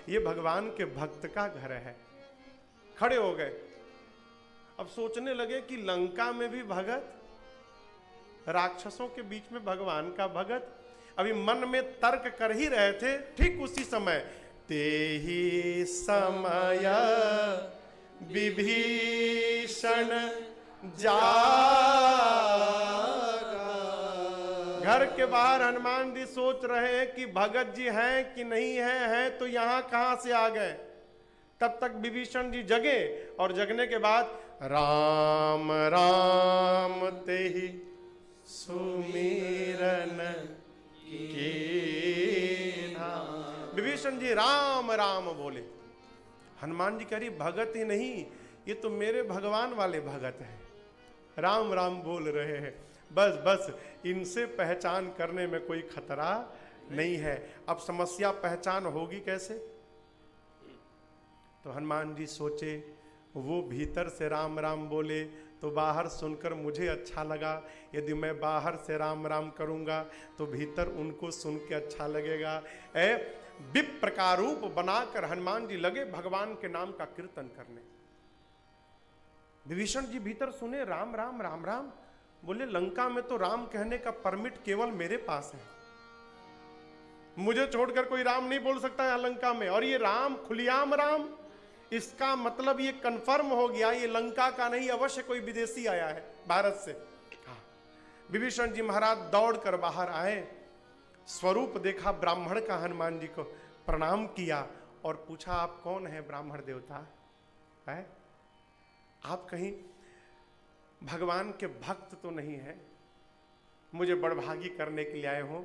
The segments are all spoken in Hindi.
ये भगवान के भक्त का घर है। खड़े हो गए। अब सोचने लगे कि लंका में भी भगत, राक्षसों के बीच में भगवान का भगत। अभी मन में तर्क कर ही रहे थे, ठीक उसी समय ते ही समय विभीषण जागा। घर के बाहर हनुमान जी सोच रहे हैं कि भगत जी हैं कि नहीं हैं तो यहां कहां से आ गए। तब तक विभीषण जी जगे और जगने के बाद राम राम ते ही सुमिरन की। विभीषण जी राम राम बोले। हनुमान जी कह रही भगत ही नहीं, ये तो मेरे भगवान वाले भगत हैं, राम राम बोल रहे हैं। बस बस इनसे पहचान करने में कोई खतरा नहीं है। अब समस्या पहचान होगी कैसे? तो हनुमान जी सोचे वो भीतर से राम राम बोले तो बाहर सुनकर मुझे अच्छा लगा, यदि मैं बाहर से राम राम करूंगा तो भीतर उनको सुन के अच्छा लगेगा। विप्र का रूप बनाकर हनुमान जी लगे भगवान के नाम का कीर्तन करने। विभीषण जी भीतर सुने राम राम राम राम बोले, लंका में तो राम कहने का परमिट केवल मेरे पास है, मुझे छोड़कर कोई राम नहीं बोल सकता है लंका में। और ये राम खुलियाम राम, इसका मतलब ये कंफर्म हो गया ये लंका का नहीं, अवश्य कोई विदेशी आया है भारत से। हाँ, विभीषण जी महाराज दौड़कर बाहर आए, स्वरूप देखा ब्राह्मण का, हनुमान जी को प्रणाम किया और पूछा आप कौन है ब्राह्मण देवता है? आप कहीं भगवान के भक्त तो नहीं है, मुझे बड़भागी करने के लिए आए हो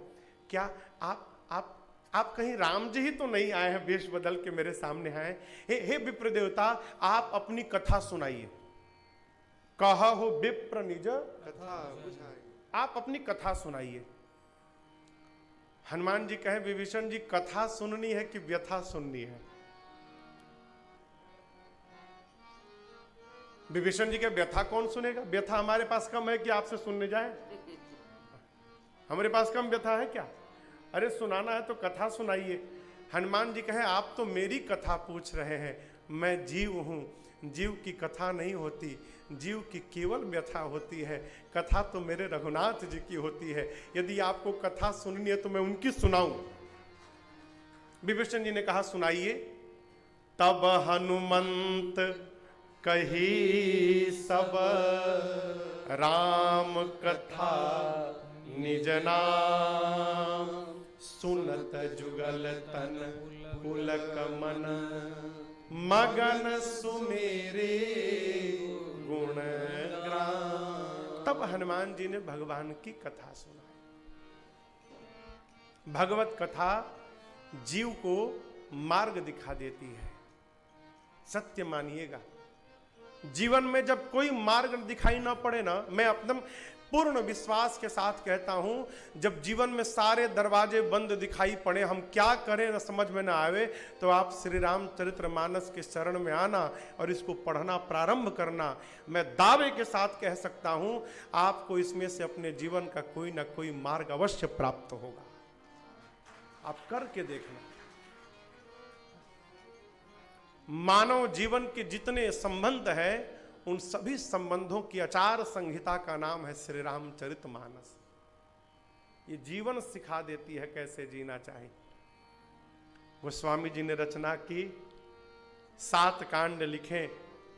क्या? आप कहीं राम जी ही तो नहीं आए हैं वेश बदल के मेरे सामने आए? हे विप्र देवता, आप अपनी कथा सुनाइए। कहा हो विप्र निज कथा, आप अपनी कथा सुनाइए। हनुमान जी कहे विभीषण जी कथा सुननी है कि व्यथा सुननी है? विभीषण जी के व्यथा कौन सुनेगा? व्यथा हमारे पास कम है कि आपसे सुनने जाए? हमारे पास कम व्यथा है क्या? अरे सुनाना है तो कथा सुनाइए। हनुमान जी कहे आप तो मेरी कथा पूछ रहे हैं, मैं जीव हूं, जीव की कथा नहीं होती, जीव की केवल व्यथा होती है। कथा तो मेरे रघुनाथ जी की होती है, यदि आपको कथा सुननी है तो मैं उनकी सुनाऊं। विभीषण जी ने कहा सुनाइए। तब हनुमंत कही सब राम कथा निज नाम, सुनत जुगल तन पुलक मन, मगन सुमेरे गुण ग्राम। तब हनुमान जी ने भगवान की कथा सुनाई। भगवत कथा जीव को मार्ग दिखा देती है। सत्य मानिएगा, जीवन में जब कोई मार्ग दिखाई ना पड़े ना, मैं एकदम पूर्ण विश्वास के साथ कहता हूं, जब जीवन में सारे दरवाजे बंद दिखाई पड़े, हम क्या करें न समझ में ना आवे, तो आप श्री रामचरितमानस के शरण में आना और इसको पढ़ना प्रारंभ करना। मैं दावे के साथ कह सकता हूं आपको इसमें से अपने जीवन का कोई ना कोई मार्ग अवश्य प्राप्त होगा। आप करके देखना। मानव जीवन के जितने संबंध है उन सभी संबंधों की आचार संहिता का नाम है श्री रामचरितमानस। ये जीवन सिखा देती है कैसे जीना चाहिए। गोस्वामी जी ने रचना की, 7 कांड लिखे,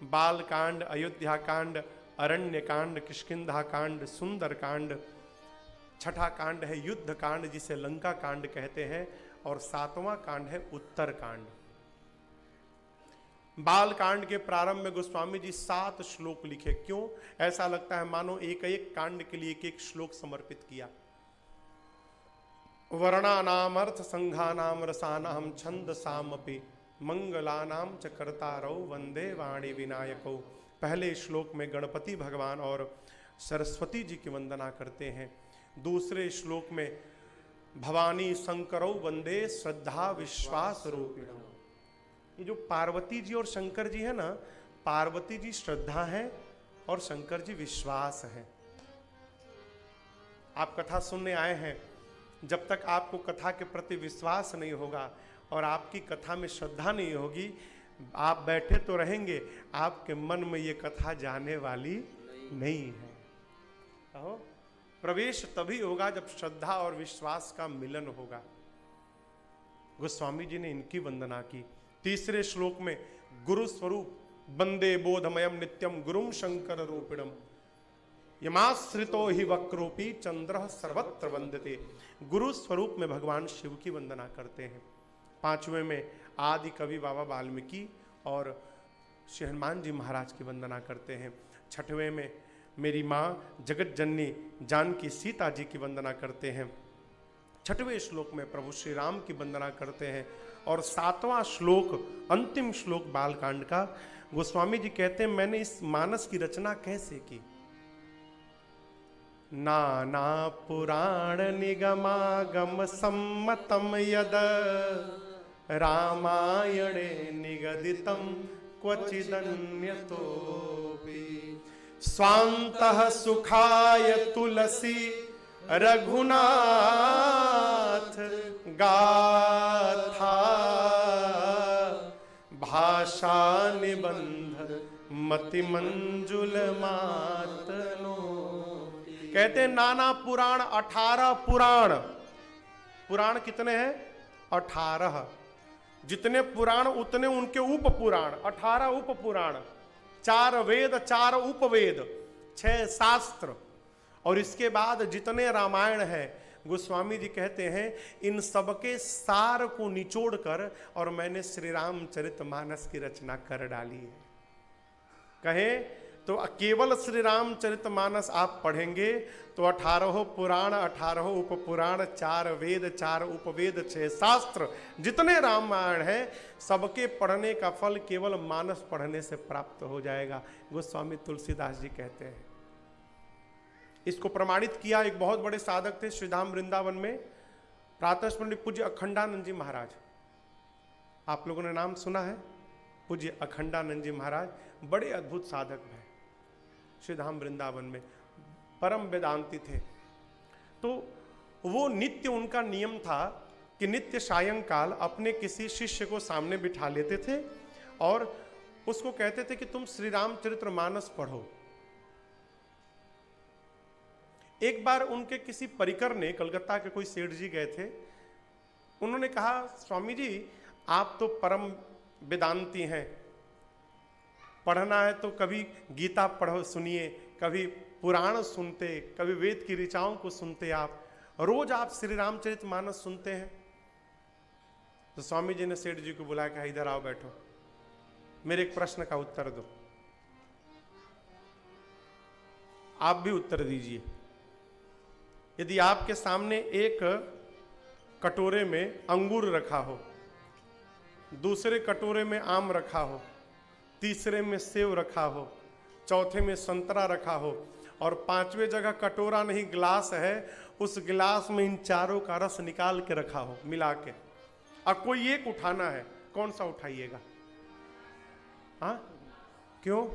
बाल कांड, अयोध्या कांड, अरण्य कांड, किष्किंधा कांड, सुंदर कांड। 6ठा कांड है युद्ध कांड जिसे लंका कांड कहते हैं, और 7वां कांड है उत्तर कांड। बाल कांड के प्रारंभ में गोस्वामी जी 7 श्लोक लिखे। क्यों? ऐसा लगता है मानो एक एक कांड के लिए एक एक श्लोक समर्पित किया। वर्णानाम अर्थ संघानाम रसानाम छंद सामपि मंगलानाम च कर्तारौ वंदे वाणी विनायको। पहले श्लोक में गणपति भगवान और सरस्वती जी की वंदना करते हैं। दूसरे श्लोक में भवानी शंकरौ वंदे श्रद्धा विश्वास रूपिणौ। ये जो पार्वती जी और शंकर जी है ना, पार्वती जी श्रद्धा है और शंकर जी विश्वास है। आप कथा सुनने आए हैं, जब तक आपको कथा के प्रति विश्वास नहीं होगा और आपकी कथा में श्रद्धा नहीं होगी, आप बैठे तो रहेंगे, आपके मन में ये कथा जाने वाली नहीं है। कहो, प्रवेश तभी होगा जब श्रद्धा और विश्वास का मिलन होगा। गोस्वामी जी ने इनकी वंदना की। तीसरे श्लोक में गुरु स्वरूप वंदे बोधमयम नित्यम गुरुम शंकर रूपिणम यमाश्रितो ही वक्रोपी चंद्र सर्वत्र वंदते। गुरु स्वरूप में भगवान शिव की वंदना करते हैं। पांचवें में आदि कवि बाबा वाल्मीकि और श्री हनुमान जी महाराज की वंदना करते हैं। छठवें में मेरी माँ जगत जननी जानकी सीता जी की वंदना करते हैं। छठवें श्लोक में प्रभु श्री राम की वंदना करते हैं। और सातवां श्लोक, अंतिम श्लोक बालकांड का, गोस्वामी जी कहते हैं मैंने इस मानस की रचना कैसे की। नाना पुराण निगमागम सम्मतम यद रामायणे निगदितम क्वचिदन्यतोऽपि स्वान्तः सुखाय तुलसी रघुनाथ गाथा भाषा निबंध मति मंजुल मातनो। कहते हैं नाना पुराण, 18 पुराण। पुराण कितने हैं? 18। जितने पुराण उतने उनके उप पुराण, 18 उप पुराण, 4 वेद, 4 उपवेद, 6 शास्त्र, और इसके बाद जितने रामायण है, गोस्वामी जी कहते हैं इन सबके सार को निचोड़कर और मैंने श्री रामचरितमानस की रचना कर डाली है। कहें तो केवल श्री रामचरितमानस आप पढ़ेंगे तो 18 पुराण, 18 उपपुराण, 4 वेद, 4 उपवेद, 6 शास्त्र, जितने रामायण है सबके पढ़ने का फल केवल मानस पढ़ने से प्राप्त हो जाएगा। गोस्वामी तुलसीदास जी कहते हैं। इसको प्रमाणित किया एक बहुत बड़े साधक थे श्रीधाम वृंदावन में, प्रातः स्मरणीय पूज्य अखंडानंद जी महाराज। आप लोगों ने नाम सुना है? पूज्य अखंडानंद जी महाराज बड़े अद्भुत साधक हैं श्रीधाम वृंदावन में, परम वेदांती थे। तो वो नित्य, उनका नियम था कि नित्य सायंकाल अपने किसी शिष्य को सामने बिठा लेते थे और उसको कहते थे कि तुम श्री रामचरितमानस पढ़ो। एक बार उनके किसी परिकर ने, कलकत्ता के कोई सेठ जी गए थे, उन्होंने कहा स्वामी जी आप तो परम वेदांती हैं, पढ़ना है तो कभी गीता पढ़ो सुनिए, कभी पुराण सुनते, कभी वेद की ऋचाओं को सुनते, आप रोज आप श्री रामचरितमानस सुनते हैं। तो स्वामी जी ने सेठ जी को बुलाया, कहा इधर आओ बैठो, मेरे एक प्रश्न का उत्तर दो, आप भी उत्तर दीजिए। यदि आपके सामने एक कटोरे में अंगूर रखा हो, दूसरे कटोरे में आम रखा हो, तीसरे में सेव रखा हो, चौथे में संतरा रखा हो और पांचवें जगह कटोरा नहीं गिलास है, उस गिलास में इन चारों का रस निकाल के रखा हो मिला के, अब कोई एक उठाना है, कौन सा उठाइएगा? हाँ, क्यों?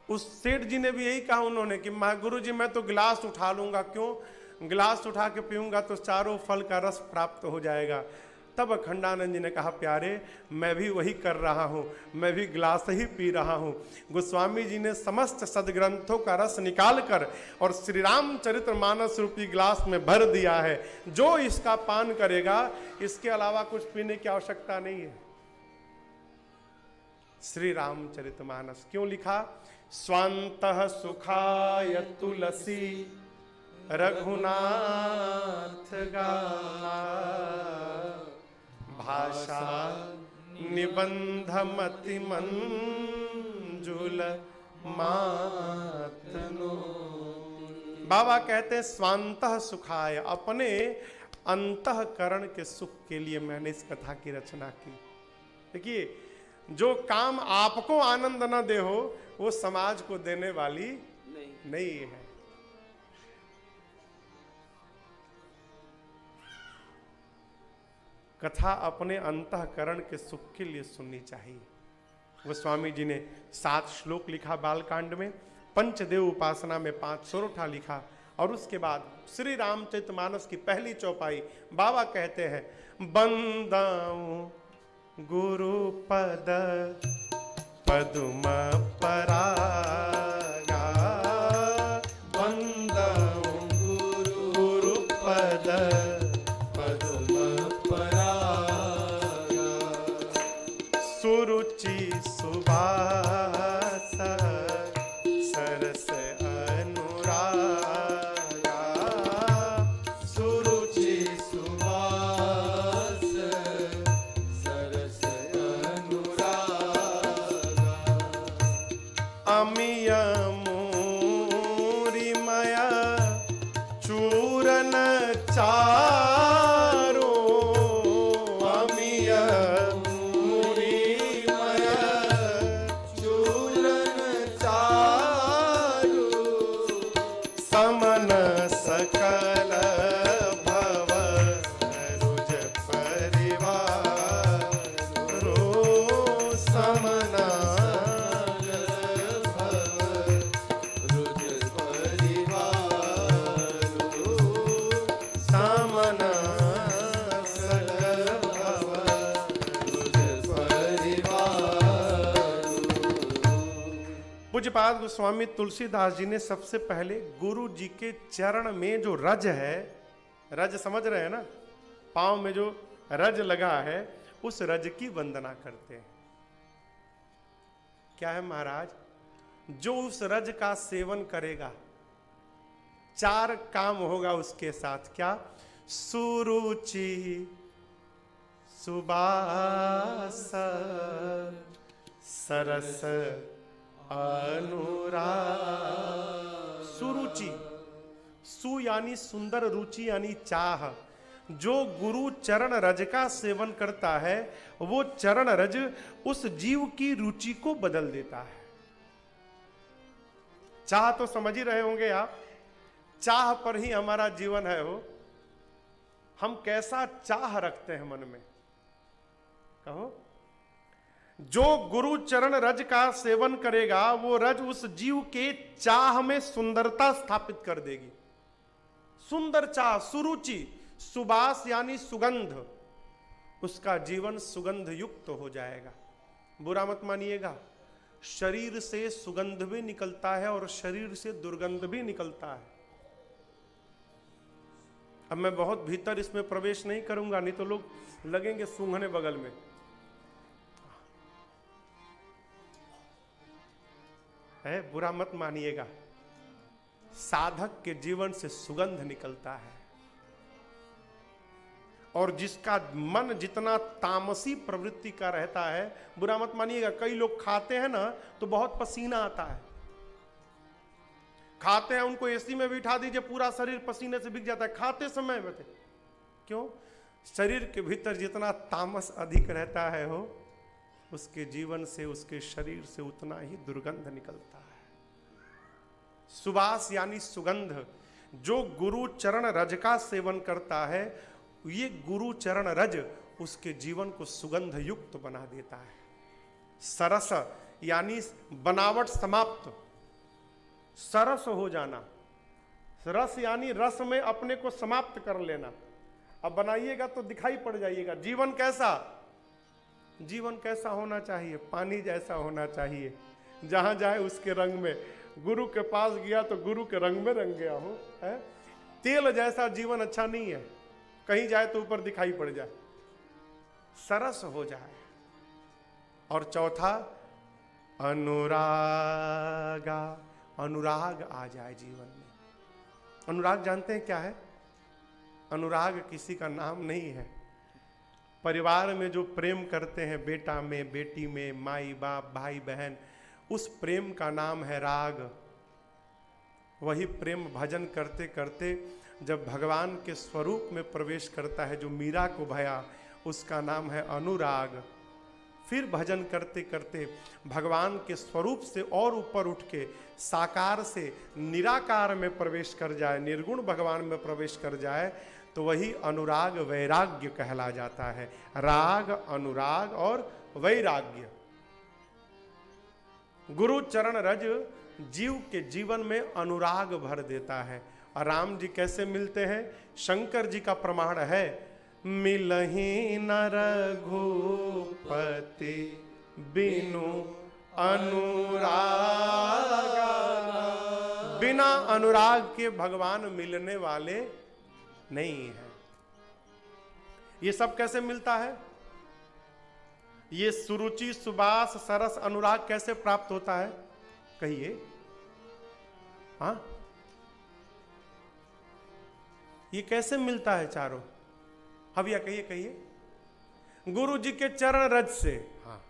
उस सेठ जी ने भी यही कहा उन्होंने कि गुरु जी मैं तो गिलास उठा लूंगा। क्यों? गिलास उठा के पीऊंगा तो चारों फल का रस प्राप्त हो जाएगा। तब अखंडानंद जी ने कहा प्यारे मैं भी वही कर रहा हूँ, मैं भी गिलास ही पी रहा हूँ। गोस्वामी जी ने समस्त सदग्रंथों का रस निकाल कर और श्री रामचरितमानस रूपी गिलास में भर दिया है। जो इसका पान करेगा इसके अलावा कुछ पीने की आवश्यकता नहीं है। श्री रामचरितमानस क्यों लिखा? स्वान्तः सुखाय तुलसी रघुनाथ गाथा भाषा निबंध मति मंजुल मातनो। बाबा कहते हैं स्वान्तः सुखाय, अपने अंतःकरण के सुख के लिए मैंने इस कथा की रचना की। देखिए जो काम आपको आनंद न दे हो वो समाज को देने वाली नहीं है। कथा अपने अंतःकरण के सुख के लिए सुननी चाहिए। गोस्वामी जी ने 7 श्लोक लिखा बालकांड में, पंचदेव उपासना में 5 सोरठा लिखा और उसके बाद श्री रामचरितमानस की पहली चौपाई बाबा कहते हैं, बंदाऊं गुरु पद पदुम परागा, बंदाऊं गुरु पद पदुम परागा, सुरुचि सुबास सरस अनुरागा, सुरुचि सुबास सरस अनुरागा, अमिय मूरिमय चूरन चारो, अमिय मूरिमय चूरन चारो, समन सकल भव रुज परिवारो, समन रुज परिवारो, समन सकल भव रुज परिवारो। पूज्यपाद गोस्वामी तुलसीदास जी ने सबसे पहले गुरु जी के चरण में जो रज है, रज समझ रहे हैं ना, पांव में जो रज लगा है, उस रज की वंदना करते हैं। क्या है महाराज? जो उस रज का सेवन करेगा, 4 काम होगा उसके साथ। क्या? सुरुचि सुबास सरस अनुराग। सुरुचि, सु यानी सुंदर, रुचि यानी चाह। जो गुरु चरण रज का सेवन करता है, वो चरण रज उस जीव की रुचि को बदल देता है। चाह तो समझ ही रहे होंगे आप, चाह पर ही हमारा जीवन है। हो हम कैसा चाह रखते हैं मन में, कहो। जो गुरु चरण रज का सेवन करेगा, वो रज उस जीव के चाह में सुंदरता स्थापित कर देगी। सुंदर चाह, सुरुचि, सुबास यानी सुगंध, उसका जीवन सुगंध युक्त हो जाएगा। बुरा मत मानिएगा, शरीर से सुगंध भी निकलता है और शरीर से दुर्गंध भी निकलता है। अब मैं बहुत भीतर इसमें प्रवेश नहीं करूंगा, नहीं तो लोग लगेंगे सूंघने बगल में। है, बुरा मत मानिएगा, साधक के जीवन से सुगंध निकलता है। और जिसका मन जितना तामसी प्रवृत्ति का रहता है, बुरा मत मानिएगा, कई लोग खाते हैं ना तो बहुत पसीना आता है। खाते हैं, उनको एसी में बिठा दीजिए, पूरा शरीर पसीने से भीग जाता है खाते समय में। क्यों? शरीर के भीतर जितना तामस अधिक रहता है, हो उसके जीवन से, उसके शरीर से उतना ही दुर्गंध निकलता है। सुबास यानी सुगंध। जो गुरु चरण रज का सेवन करता है, ये गुरु चरण रज उसके जीवन को सुगंध युक्त बना देता है। सरस यानी बनावट समाप्त, सरस हो जाना। रस यानी रस में अपने को समाप्त कर लेना। अब बनाइएगा तो दिखाई पड़ जाइएगा। जीवन कैसा? जीवन कैसा होना चाहिए? पानी जैसा होना चाहिए, जहां जाए उसके रंग में। गुरु के पास गया तो गुरु के रंग में रंग गया हो, है? तेल जैसा जीवन अच्छा नहीं है, कहीं जाए तो ऊपर दिखाई पड़ जाए, सरस हो जाए। और चौथा, अनुरागा, अनुराग आ जाए जीवन में। अनुराग जानते हैं क्या है? अनुराग किसी का नाम नहीं है। परिवार में जो प्रेम करते हैं, बेटा में, बेटी में, माई बाप, भाई बहन, उस प्रेम का नाम है राग। वही प्रेम भजन करते करते जब भगवान के स्वरूप में प्रवेश करता है, जो मीरा को भया, उसका नाम है अनुराग। फिर भजन करते करते भगवान के स्वरूप से और ऊपर उठ के साकार से निराकार में प्रवेश कर जाए, निर्गुण भगवान में प्रवेश कर जाए, तो वही अनुराग वैराग्य कहला जाता है। राग, अनुराग और वैराग्य। गुरु चरण रज जीव के जीवन में अनुराग भर देता है और राम जी कैसे मिलते हैं? शंकर जी का प्रमाण है, मिलहि न रघुपति बिनु अनुराग। बिना अनुराग के भगवान मिलने वाले नहीं है। ये सब कैसे मिलता है? ये सुरुचि, सुबास, सरस, अनुराग कैसे प्राप्त होता है? कहिए। हाँ, ये कैसे मिलता है चारों? अब या कहिए, कहिए। गुरु जी के चरण रज से। हाँ,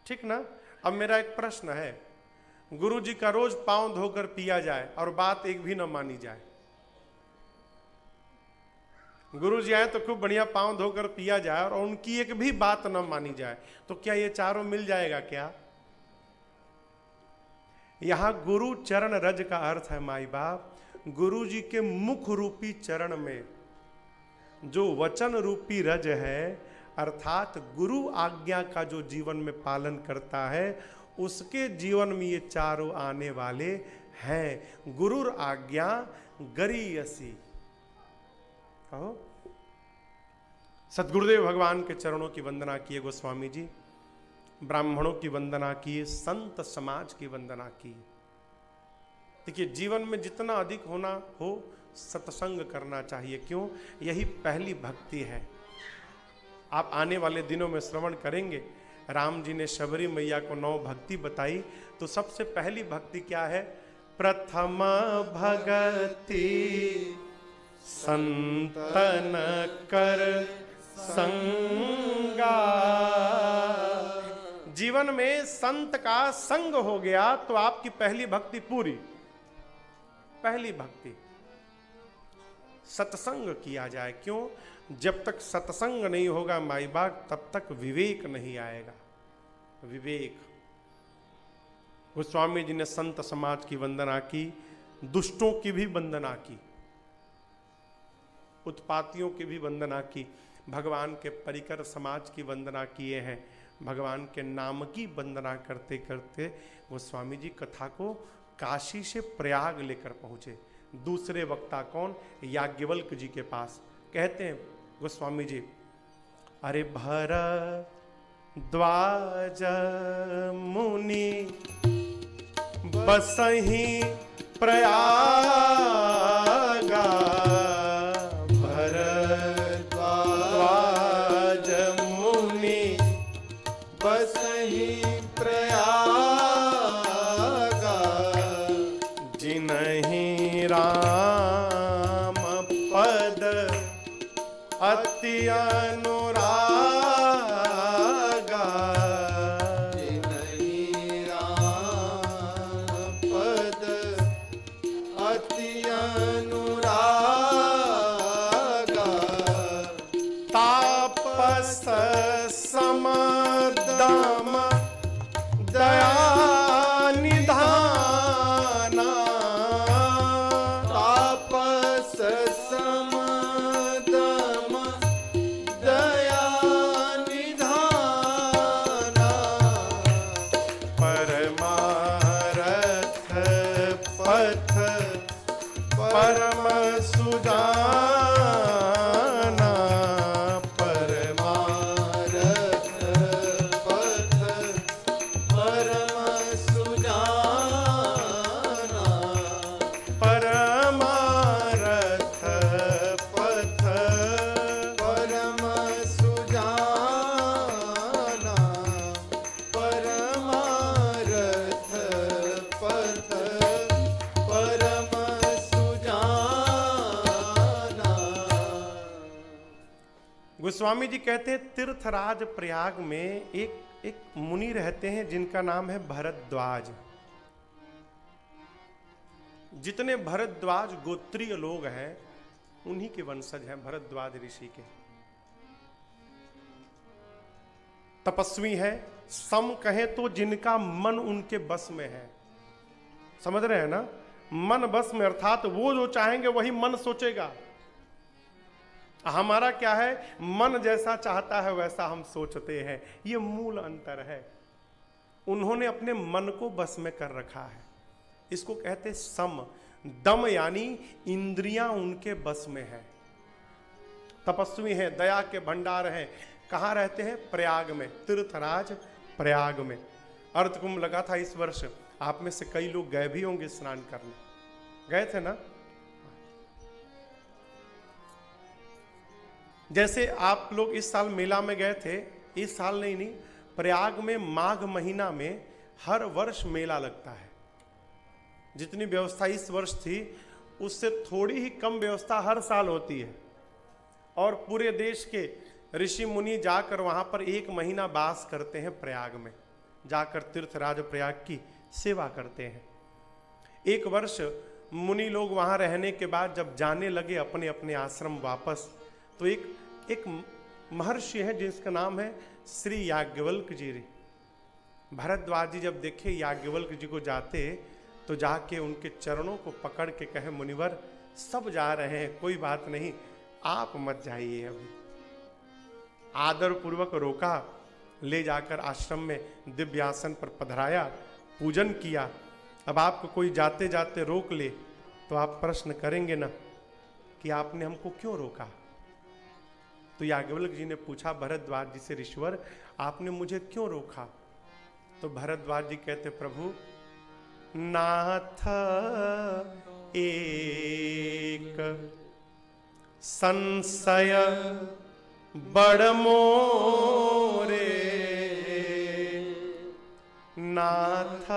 ठीक ना। अब मेरा एक प्रश्न है, गुरु जी का रोज पांव धोकर पिया जाए और बात एक भी न मानी जाए। गुरु जी आए तो खूब बढ़िया पांव धोकर पिया जाए और उनकी एक भी बात न मानी जाए, तो क्या ये चारों मिल जाएगा क्या? यहां गुरु चरण रज का अर्थ है माई बाप, गुरु जी के मुख रूपी चरण में जो वचन रूपी रज है, अर्थात गुरु आज्ञा का जो जीवन में पालन करता है, उसके जीवन में ये चारों आने वाले हैं। गुरुर आज्ञा गरीयसी। कहो, सतगुरुदेव भगवान के चरणों की वंदना किए गोस्वामी जी, ब्राह्मणों की वंदना किए, संत समाज की वंदना की। देखिए, जीवन में जितना अधिक होना हो सत्संग करना चाहिए। क्यों? यही पहली भक्ति है। आप आने वाले दिनों में श्रवण करेंगे, राम जी ने शबरी मैया को 9 भक्ति बताई, तो सबसे पहली भक्ति क्या है? प्रथम भगति संतन कर संगा। जीवन में संत का संग हो गया तो आपकी पहली भक्ति पूरी। पहली भक्ति सत्संग किया जाए। क्यों? जब तक सत्संग नहीं होगा माई बाप, तब तक विवेक नहीं आएगा। विवेक। गोस्वामी जी ने संत समाज की वंदना की, दुष्टों की भी वंदना की, उत्पातियों की भी वंदना की, भगवान के परिकर समाज की वंदना किए हैं। भगवान के नाम की वंदना करते करते गोस्वामी जी कथा को काशी से प्रयाग लेकर पहुंचे। दूसरे वक्ता कौन? याज्ञवल्क जी के पास। कहते हैं गोस्वामी जी, अरे भरद्वाज मुनि बसहि प्रयागा। भरद्वाज मुनि बसहि प्रयागा। जिनहि राम पद अति अनुरागा। जिनहि राम पद अति अनुरागा। तापस समदम दया निधाना। तापस समदम दया निधाना। परमारथ पथ परम सुजाना। परमारथ पथ परम सुजाना। परमारथ पथ परम सुजाना। परमारथ पथ परम सुजाना। गोस्वामी जी कहते हैं, तीर्थराज प्रयाग में एक मुनि रहते हैं जिनका नाम है भरद्वाज। जितने भरद्वाज गोत्रीय लोग हैं उन्हीं के वंशज हैं भरद्वाज ऋषि के। तपस्वी है, सम कहे तो जिनका मन उनके बस में है। समझ रहे हैं ना? मन बस में अर्थात वो जो चाहेंगे वही मन सोचेगा। हमारा क्या है, मन जैसा चाहता है वैसा हम सोचते हैं। ये मूल अंतर है। उन्होंने अपने मन को बस में कर रखा है। इसको कहते सम। दम यानी इंद्रियां उनके बस में है, तपस्वी हैं, दया के भंडार हैं। कहाँ रहते हैं? प्रयाग में, तीर्थराज प्रयाग में। अर्थ कुंभ लगा था इस वर्ष, आप में से कई लोग गए भी होंगे स्नान करने, गए थे ना? जैसे आप लोग इस साल मेला में गए थे, इस साल नहीं, प्रयाग में माघ महीना में हर वर्ष मेला लगता है। जितनी व्यवस्था इस वर्ष थी उससे थोड़ी ही कम व्यवस्था हर साल होती है, और पूरे देश के ऋषि मुनि जाकर वहां पर 1 महीना वास करते हैं प्रयाग में, जाकर तीर्थराज प्रयाग की सेवा करते हैं। एक वर्ष मुनि लोग वहां रहने के बाद जब जाने लगे अपने अपने आश्रम वापस, तो एक महर्षि है जिसका नाम है श्री याज्ञवल्क्य जी। भरद्वाज जी जब देखे याज्ञवल्क्य जी को जाते, तो जाके उनके चरणों को पकड़ के कहे, मुनिवर सब जा रहे हैं, कोई बात नहीं, आप मत जाइए। अभी आदर पूर्वक रोका, ले जाकर आश्रम में दिव्यासन पर पधराया, पूजन किया। अब आपको कोई जाते जाते रोक ले तो आप प्रश्न करेंगे ना कि आपने हमको क्यों रोका? तो याज्ञवल्क्य जी ने पूछा भरद्वाज जी से, ऋषिवर आपने मुझे क्यों रोका? तो भरद्वाज जी कहते, प्रभु नाथ एक संशय बड़ मोरे, नाथ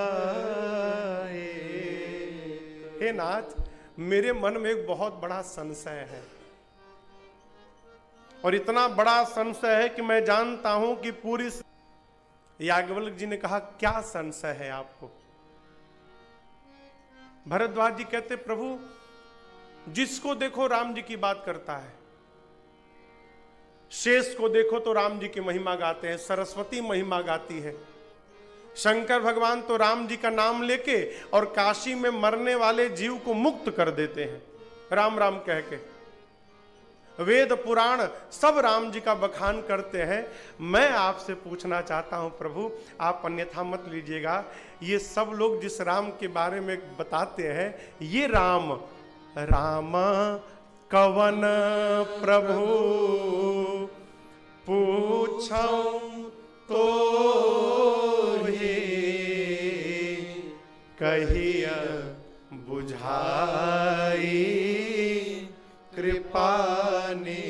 हे नाथ, मेरे मन में एक बहुत बड़ा संशय है, और इतना बड़ा संशय है कि मैं जानता हूं कि पूरी। याज्ञवल्क्य जी ने कहा, क्या संशय है आपको? भरद्वाज जी कहते, प्रभु जिसको देखो राम जी की बात करता है, शेष को देखो तो राम जी की महिमा गाते हैं, सरस्वती महिमा गाती है, शंकर भगवान तो राम जी का नाम लेके और काशी में मरने वाले जीव को मुक्त कर देते हैं राम राम कह के, वेद पुराण सब राम जी का बखान करते हैं। मैं आपसे पूछना चाहता हूं प्रभु, आप अन्यथा मत लीजिएगा, ये सब लोग जिस राम के बारे में बताते हैं, ये राम राम कवन प्रभु पूछऊं तो ही कहिया बुझाई कृपानी।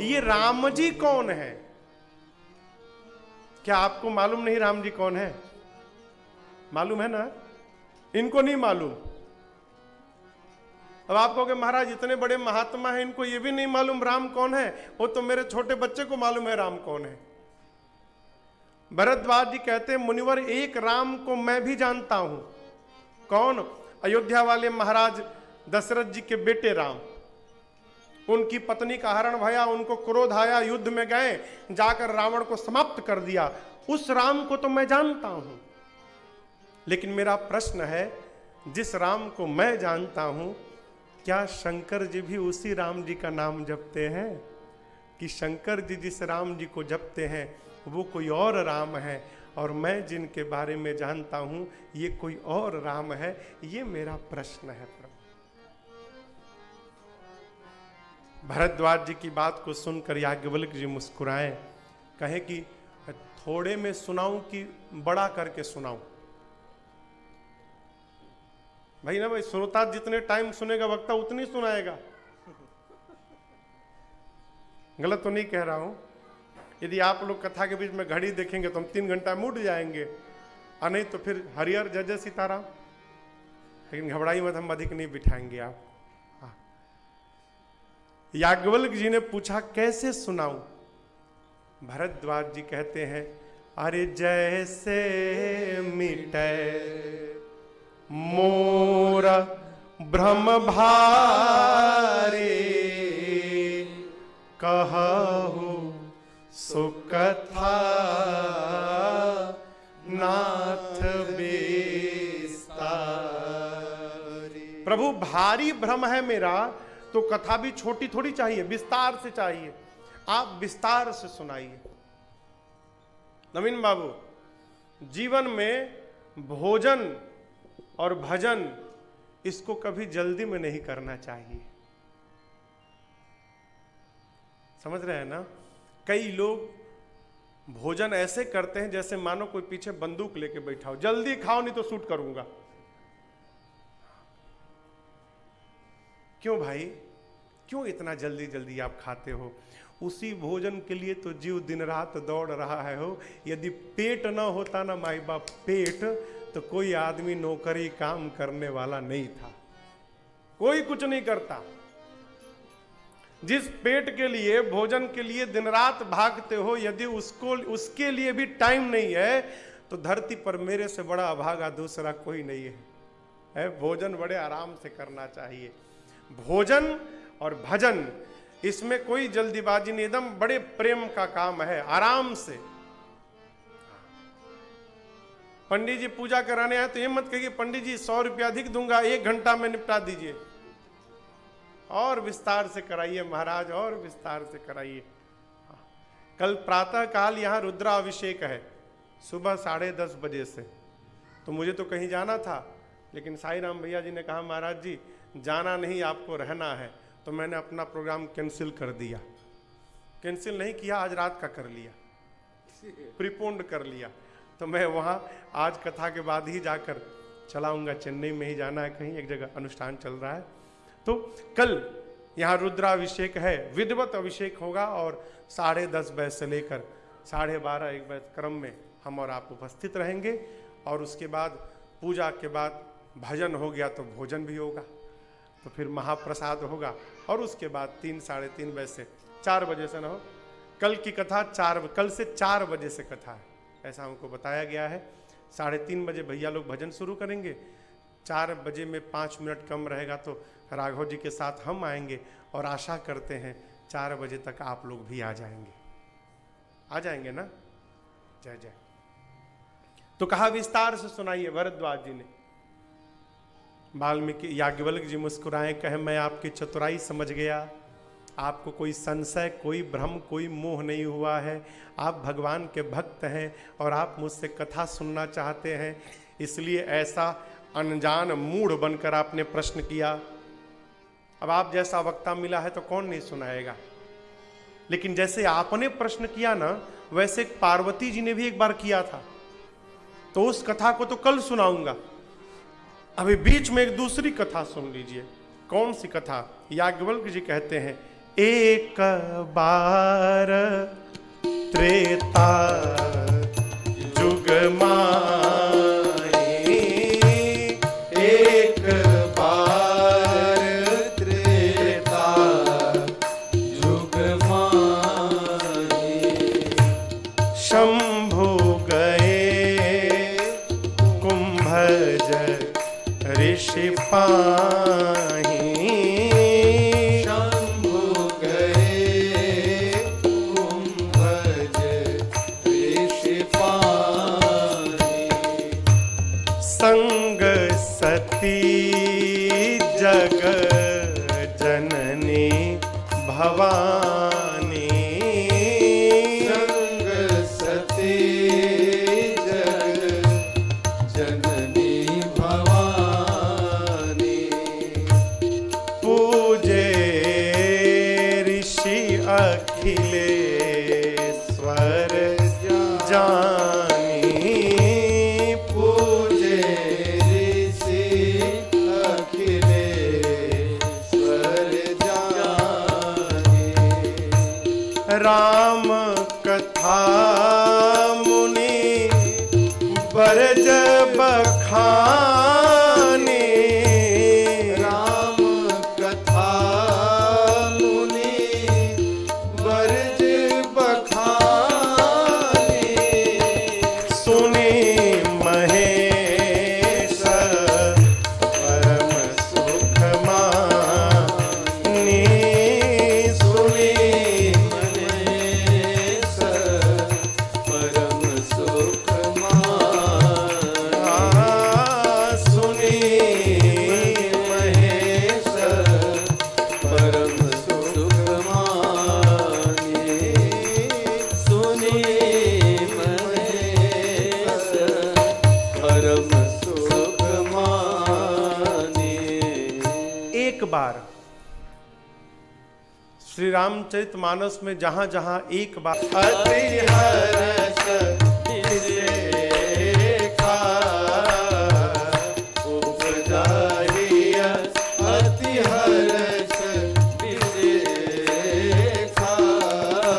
ये राम जी कौन है? क्या आपको मालूम नहीं राम जी कौन है? मालूम है ना? इनको नहीं मालूम। अब आप कहोगे महाराज इतने बड़े महात्मा हैं, इनको ये भी नहीं मालूम राम कौन है? वो तो मेरे छोटे बच्चे को मालूम है राम कौन है। भरद्वाज जी कहते हैं, मुनिवर एक राम को मैं भी जानता हूं। कौन? अयोध्या वाले महाराज दशरथ जी के बेटे राम। उनकी पत्नी का हरण भया, उनको क्रोध आया, युद्ध में गए, जाकर रावण को समाप्त कर दिया। उस राम को तो मैं जानता हूं, लेकिन मेरा प्रश्न है, जिस राम को मैं जानता हूं, क्या शंकर जी भी उसी राम जी का नाम जपते हैं? कि शंकर जी जिस राम जी को जपते हैं वो कोई और राम है, और मैं जिनके बारे में जानता हूं ये कोई और राम है? ये मेरा प्रश्न है प्रभु। भरद्वाज जी की बात को सुनकर याज्ञवल्क्य जी मुस्कुराए, कहे कि थोड़े में सुनाऊं कि बड़ा करके सुनाऊं? भाई ना भाई, श्रोता जितने टाइम सुनेगा वक्ता उतनी सुनाएगा। गलत तो नहीं कह रहा हूं। यदि आप लोग कथा के बीच में घड़ी देखेंगे तो हम 3 घंटा में उठ जाएंगे, और नहीं तो फिर हरिहर जय जय सीताराम। लेकिन घबराई मत, हम अधिक नहीं बिठाएंगे आप। याज्ञवल्क्य जी ने पूछा, कैसे सुनाऊं? भरद्वाज जी कहते हैं, अरे जैसे मिटे मोर भ्रम भारे, कहु सुकथा नाथ विस्तारी। प्रभु भारी भ्रम है मेरा, तो कथा भी छोटी थोड़ी चाहिए, विस्तार से चाहिए। आप विस्तार से सुनाइए। नवीन बाबू, जीवन में भोजन और भजन इसको कभी जल्दी में नहीं करना चाहिए। समझ रहे हैं ना? कई लोग भोजन ऐसे करते हैं जैसे मानो कोई पीछे बंदूक लेके बैठा हो, जल्दी खाओ नहीं तो शूट करूंगा। क्यों भाई, क्यों इतना जल्दी जल्दी आप खाते हो? उसी भोजन के लिए तो जीव दिन रात दौड़ रहा है हो। यदि पेट ना होता ना माई बाप पेट, तो कोई आदमी नौकरी काम करने वाला नहीं था, कोई कुछ नहीं करता। जिस पेट के लिए, भोजन के लिए दिन रात भागते हो, यदि उसके लिए भी टाइम नहीं है, तो धरती पर मेरे से बड़ा अभागा दूसरा कोई नहीं है। भोजन बड़े आराम से करना चाहिए। भोजन और भजन, इसमें कोई जल्दीबाजी नहीं, एकदम बड़े प्रेम का काम है, आराम से। पंडित जी पूजा कराने आए तो ये मत कहिए पंडित जी 100 रुपया अधिक दूंगा, 1 घंटा में निपटा दीजिए। और विस्तार से कराइए महाराज, और विस्तार से कराइए। कल प्रातः काल यहाँ रुद्राभिषेक है, सुबह 10:30 बजे से। तो मुझे तो कहीं जाना था, लेकिन साई राम भैया जी ने कहा महाराज जी जाना नहीं, आपको रहना है। तो मैंने अपना प्रोग्राम कैंसिल कर दिया। कैंसिल नहीं किया, आज रात का कर लिया, प्रीपोन्ड कर लिया। तो मैं वहाँ आज कथा के बाद ही जाकर चलाऊंगा। चेन्नई में ही जाना है, कहीं एक जगह अनुष्ठान चल रहा है। तो कल यहाँ रुद्राभिषेक है, विधिवत अभिषेक होगा, और 10:30 बजे से लेकर 12:30-1 बजे क्रम में हम और आप उपस्थित रहेंगे। और उसके बाद पूजा के बाद भजन हो गया तो भोजन भी होगा, तो फिर महाप्रसाद होगा। और उसके बाद 3-3:30 बजे से 4 बजे से ना हो, कल की कथा कल से 4 बजे से कथा है, ऐसा हमको बताया गया है। 3:30 बजे भैया लोग भजन शुरू करेंगे, 4 बजे में 5 मिनट कम रहेगा तो राघव जी के साथ हम आएंगे। और आशा करते हैं 4 बजे तक आप लोग भी आ जाएंगे ना? जय जय। तो कहा विस्तार से सुनाइए भरद्वाज जी ने। वाल्मीकि याज्ञवल्क्य जी मुस्कुराए, कहे मैं आपकी चतुराई समझ गया, आपको कोई संशय, कोई भ्रम, कोई मोह नहीं हुआ है। आप भगवान के भक्त हैं और आप मुझसे कथा सुनना चाहते हैं, इसलिए ऐसा अनजान मूढ़ बनकर आपने प्रश्न किया। अब आप जैसा वक्ता मिला है तो कौन नहीं सुनाएगा। लेकिन जैसे आपने प्रश्न किया ना, वैसे पार्वती जी ने भी एक बार किया था, तो उस कथा को तो कल सुनाऊंगा। अभी बीच में एक दूसरी कथा सुन लीजिए। कौन सी कथा? याज्ञवल्क्य जी कहते हैं, एक बार त्रेता जुग माए, एक बार त्रेता जुग माए, शंभु गए कुंभज ऋषि पाहि, शंभु गए कुंभज ऋषि पाहि, संग सती जग जननी भवानी, संग सती जग जननी भवानी, पूजे ऋषि अखिलेश्वर जानी, पूजे ऋषि अखिलेश्वर जानी, राम कथा मुनि बरज बखानी, राम कथा मुनि बरज बखानी, सुनी महेश परम सुख मानी, सुनी महेश परम सुख मानी, रामचरितमानस में जहां जहां एक बार अति हर्ष देखा उपजाहि अति हर्ष देखा।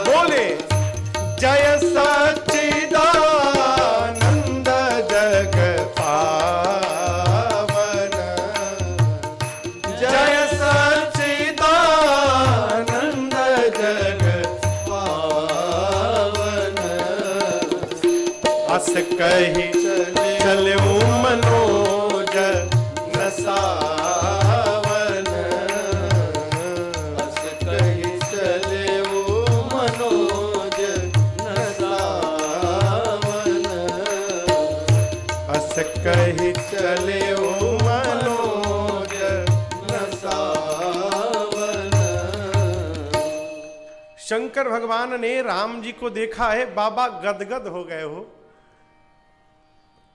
बोले जय सच्चिदानंद जग पावन, जय सच्चिदानंद जग पावन। अस कही चले मनोज न सावन, अस कही चले वो मनोज न सावन, अस कही चले वो मनोज न सावन। शंकर भगवान ने राम जी को देखा है, बाबा गदगद हो गए हो।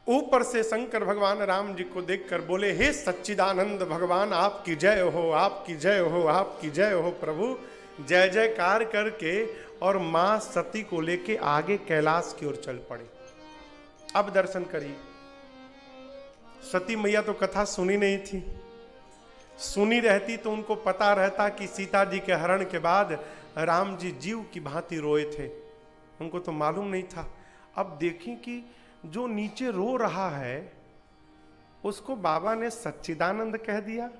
ऊपर से शंकर भगवान राम जी को देखकर बोले, हे सच्चिदानंद भगवान, आपकी जय हो, आपकी जय हो, आपकी जय हो प्रभु। जय जयकार करके और मां सती को लेके आगे कैलाश की ओर चल पड़े। अब दर्शन करिए। सती मैया तो कथा सुनी नहीं थी, सुनी रहती तो उनको पता रहता कि सीता जी के हरण के बाद राम जी जीव की भांति रोए थे, उनको तो मालूम नहीं था। अब देखें कि जो नीचे रो रहा है उसको बाबा ने सच्चिदानंद कह दिया।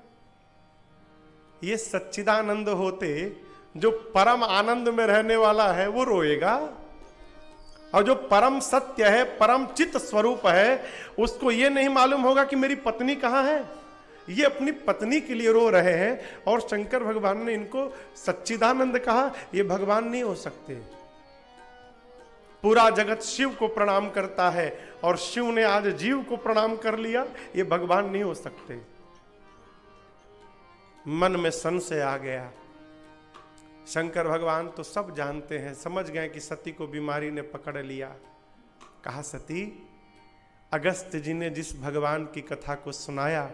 ये सच्चिदानंद होते, जो परम आनंद में रहने वाला है वो रोएगा, और जो परम सत्य है, परम चित्त स्वरूप है, उसको ये नहीं मालूम होगा कि मेरी पत्नी कहाँ है। ये अपनी पत्नी के लिए रो रहे हैं और शंकर भगवान ने इनको सच्चिदानंद कहा। ये भगवान नहीं हो सकते। पूरा जगत शिव को प्रणाम करता है और शिव ने आज जीव को प्रणाम कर लिया, ये भगवान नहीं हो सकते। मन में संशय आ गया। शंकर भगवान तो सब जानते हैं, समझ गए कि सती को बीमारी ने पकड़ लिया। कहा, सती, अगस्त्य जी ने जिस भगवान की कथा को सुनाया,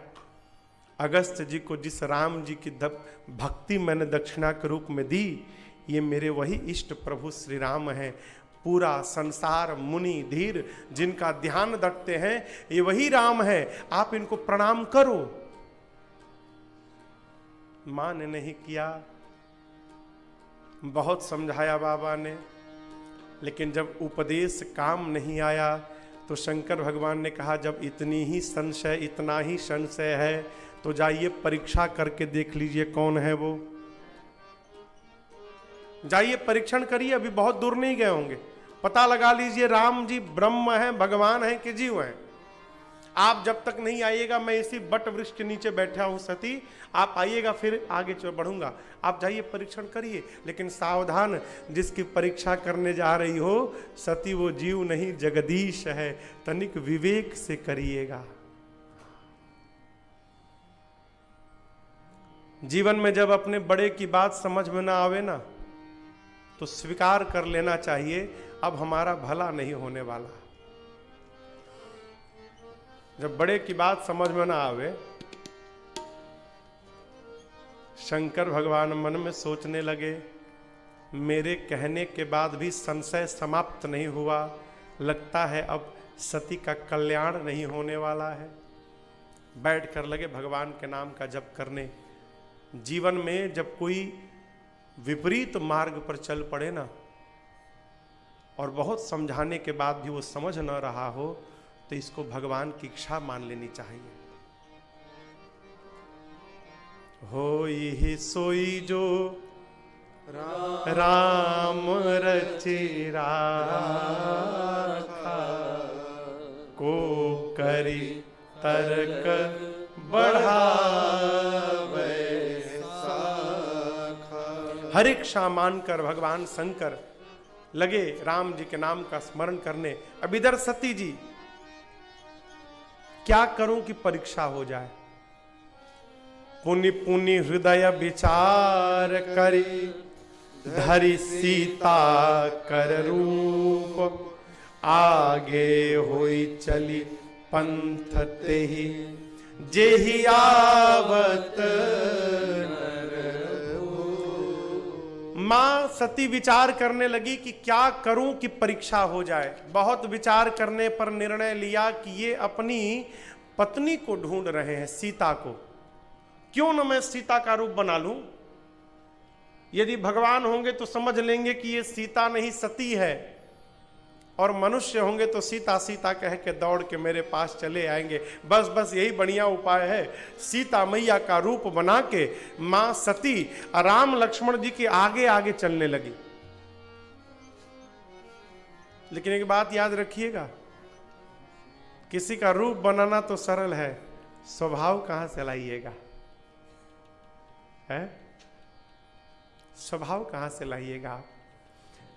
अगस्त्य जी को जिस राम जी की भक्ति मैंने दक्षिणा के रूप में दी, ये मेरे वही इष्ट प्रभु श्री राम हैं। पूरा संसार मुनि धीर जिनका ध्यान रखते हैं, ये वही राम है, आप इनको प्रणाम करो। मां ने नहीं किया, बहुत समझाया बाबा ने, लेकिन जब उपदेश काम नहीं आया तो शंकर भगवान ने कहा, जब इतनी ही संशय, इतना ही संशय है तो जाइए परीक्षा करके देख लीजिए कौन है वो। जाइए परीक्षण करिए, अभी बहुत दूर नहीं गए होंगे, पता लगा लीजिए राम जी ब्रह्म हैं, भगवान हैं कि जीव हैं। आप जब तक नहीं आइएगा, मैं इसी बट वृक्ष के नीचे बैठा हूं सती, आप आइएगा फिर आगे बढ़ूंगा। आप जाइए परीक्षण करिए, लेकिन सावधान, जिसकी परीक्षा करने जा रही हो सती, वो जीव नहीं जगदीश है, तनिक विवेक से करिएगा। जीवन में जब अपने बड़े की बात समझ में ना आवे ना, तो स्वीकार कर लेना चाहिए, अब हमारा भला नहीं होने वाला। जब बड़े की बात समझ में ना आवे, शंकर भगवान मन में सोचने लगे, मेरे कहने के बाद भी संशय समाप्त नहीं हुआ, लगता है अब सती का कल्याण नहीं होने वाला है। बैठ कर लगे भगवान के नाम का जप करने। जीवन में जब कोई विपरीत मार्ग पर चल पड़े ना, और बहुत समझाने के बाद भी वो समझ न रहा हो, तो इसको भगवान की इच्छा मान लेनी चाहिए। होई सोई जो राम रचि राखा, को करी तर्क बढ़ावे साखा। हर इच्छा मानकर भगवान शंकर लगे राम जी के नाम का स्मरण करने। अब इधर सती जी, क्या करूं कि परीक्षा हो जाए। पुनि पुनि हृदय विचार करी, धरि सीता कर रूप, आगे होई चली पंथ तेहि, जेहि आवत नर। मां सती विचार करने लगी कि क्या करूं कि परीक्षा हो जाए। बहुत विचार करने पर निर्णय लिया कि ये अपनी पत्नी को ढूंढ रहे हैं, सीता को। क्यों न मैं सीता का रूप बना लूं। यदि भगवान होंगे तो समझ लेंगे कि ये सीता नहीं सती है, और मनुष्य होंगे तो सीता सीता कह के दौड़ के मेरे पास चले आएंगे। बस यही बढ़िया उपाय है। सीता मैया का रूप बना के मां सती राम लक्ष्मण जी के आगे आगे चलने लगी। लेकिन एक बात याद रखिएगा, किसी का रूप बनाना तो सरल है, स्वभाव कहां से लाइएगा, है? स्वभाव कहां से लाइएगा आप?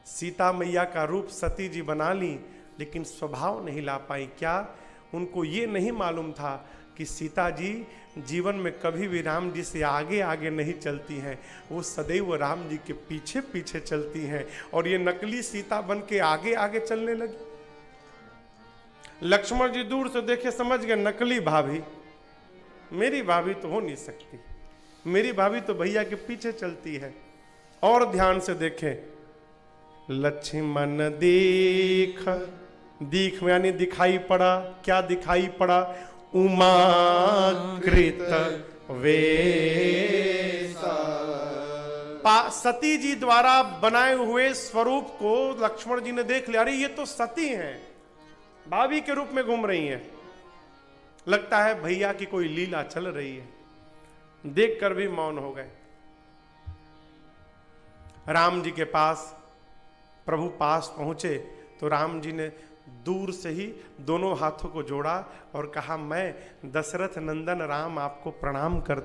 सीता मैया का रूप सती जी बना ली, लेकिन स्वभाव नहीं ला पाई। क्या उनको ये नहीं मालूम था कि सीता जी जीवन में कभी भी राम जी से आगे आगे नहीं चलती हैं, वो सदैव राम जी के पीछे पीछे चलती हैं। और ये नकली सीता बन के आगे आगे चलने लगी। लक्ष्मण जी दूर से देखे, समझ गए नकली भाभी, मेरी भाभी तो हो नहीं सकती, मेरी भाभी तो भैया के पीछे चलती है। और ध्यान से देखें, लक्ष्मण दीख, दीख यानी दिखाई पड़ा। क्या दिखाई पड़ा? उमा कृत वेशा। सती जी द्वारा बनाए हुए स्वरूप को लक्ष्मण जी ने देख लिया। अरे ये तो सती हैं, भाभी के रूप में घूम रही हैं। लगता है भैया की कोई लीला चल रही है। देखकर भी मौन हो गए। राम जी के पास प्रभु पास पहुंचे तो राम जी ने दूर से ही दोनों हाथों को जोड़ा और कहा, मैं दशरथ नंदन राम आपको प्रणाम करता